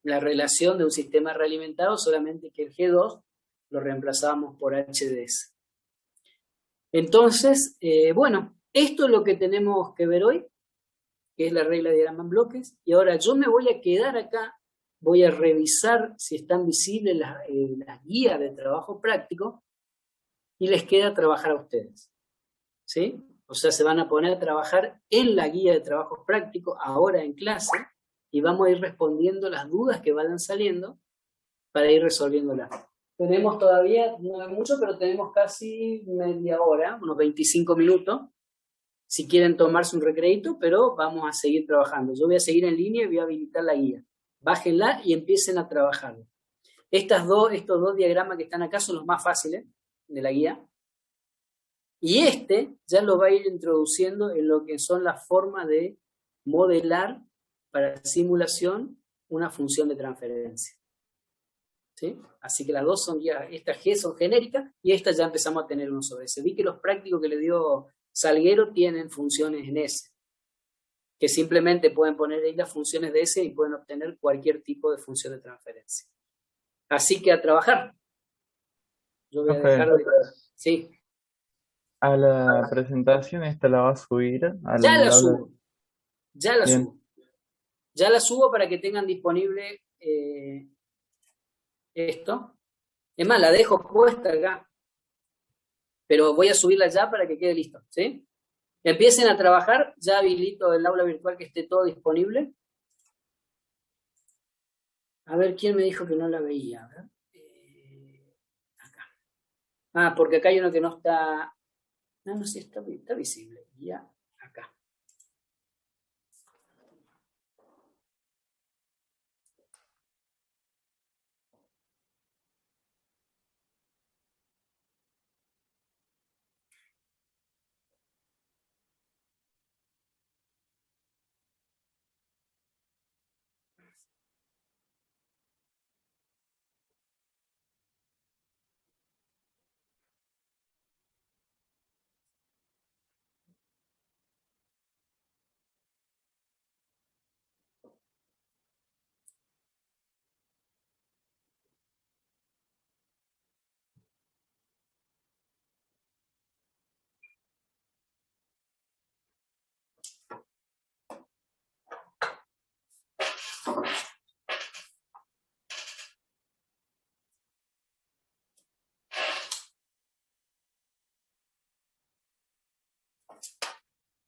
La relación de un sistema realimentado, solamente que el G2 lo reemplazamos por HDS. Entonces, bueno, esto es lo que tenemos que ver hoy. que es la regla de diagrama en bloques, y ahora yo me voy a quedar acá, voy a revisar si están visibles las guías de trabajo práctico, y les queda trabajar a ustedes, ¿sí? O sea, se van a poner a trabajar en la guía de trabajo práctico, ahora en clase, y vamos a ir respondiendo las dudas que vayan saliendo para ir resolviéndolas. Tenemos todavía, no es mucho, pero tenemos casi media hora, unos 25 minutos, si quieren tomarse un recreito, pero vamos a seguir trabajando. Yo voy a seguir en línea y voy a habilitar la guía. Bájenla y empiecen a trabajar. Estos dos diagramas que están acá son los más fáciles de la guía. Y ya lo va a ir introduciendo en lo que son las formas de modelar para simulación una función de transferencia. ¿Sí? Así que las dos son ya, estas G son genéricas y estas ya empezamos a tener uno sobre S. Vi que los prácticos que le dio Salguero tienen funciones en S, que simplemente pueden poner ahí las funciones de S y pueden obtener cualquier tipo de función de transferencia. Así que a trabajar. Yo voy a dejar de... Sí. A la presentación esta la va a subir al Ya la aula. subo. Ya la Bien. subo. Ya la subo para que tengan disponible esto. Es más, la dejo puesta acá. Pero voy a subirla ya para que quede listo, ¿sí? Empiecen a trabajar. Ya habilito el aula virtual que esté todo disponible. A ver, ¿quién me dijo que no la veía? A ver. Acá. Ah, porque acá hay uno que no está... No sé, está visible. Ya, acá.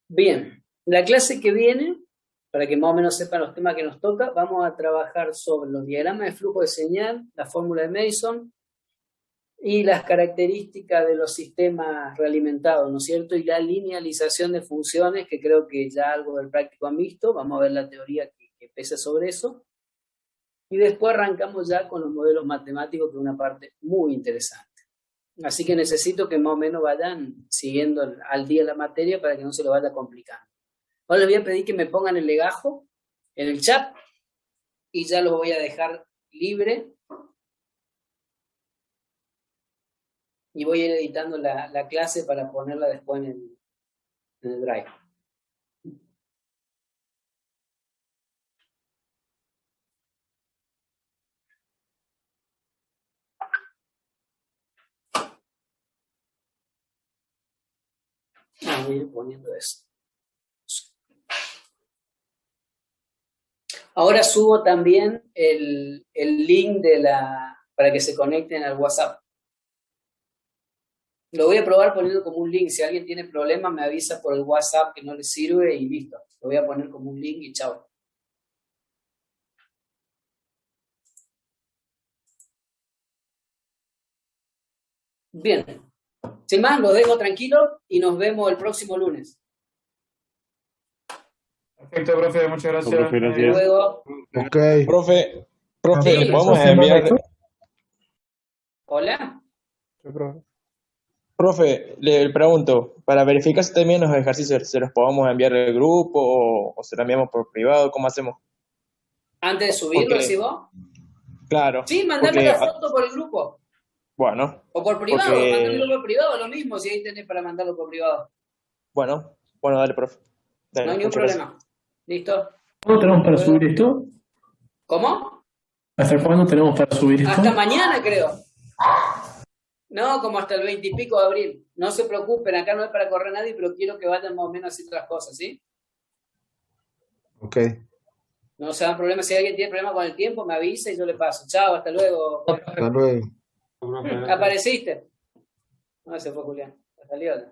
Bien, la clase que viene, para que más o menos sepan los temas que nos toca, vamos a trabajar sobre los diagramas de flujo de señal, la fórmula de Mason y las características de los sistemas realimentados, ¿no es cierto? Y la linealización de funciones, que creo que ya algo del práctico han visto. Vamos a ver la teoría que pesa sobre eso. Y después arrancamos ya con los modelos matemáticos, que es una parte muy interesante. Así que necesito que más o menos vayan siguiendo al día la materia para que no se lo vaya complicando. Ahora les voy a pedir que me pongan el legajo en el chat y ya lo voy a dejar libre. Y voy a ir editando la clase para ponerla después en el Drive. Voy a ir poniendo eso. Ahora subo también el link para que se conecten al WhatsApp. Lo voy a probar poniendo como un link. Si alguien tiene problemas, me avisa por el WhatsApp que no le sirve y listo. Lo voy a poner como un link y chao. Bien. Sin más, los dejo tranquilos y nos vemos el próximo lunes. Perfecto, profe, muchas gracias. Profe, gracias. Hasta luego. Ok. Profe, Sí. ¿le podemos enviar? Hola. Profe, le pregunto, para verificar si también los ejercicios se los podemos enviar al grupo o se los enviamos por privado, ¿cómo hacemos? Antes de subirlo, Porque- ¿decís vos? Claro. Sí, mandame porque- la foto por el grupo. Bueno, O por privado, porque- mandámelo por privado, lo mismo, si ahí tenés para mandarlo por privado. bueno, dale, profe. Dale, No hay ningún muchas gracias. problema. ¿Listo? ¿Cuándo tenemos para subir esto? ¿Cómo? ¿Hasta cuándo tenemos para subir esto? Hasta mañana, creo. No, como hasta el 20 y pico de abril. No se preocupen, acá no es para correr a nadie, pero quiero que vayan más o menos haciendo las cosas, ¿sí? Ok. No se dan problemas. Si alguien tiene problema con el tiempo, me avisa y yo le paso. Chao, hasta luego. Hasta luego. ¿Apareciste? No, se fue Julián. Hasta luego.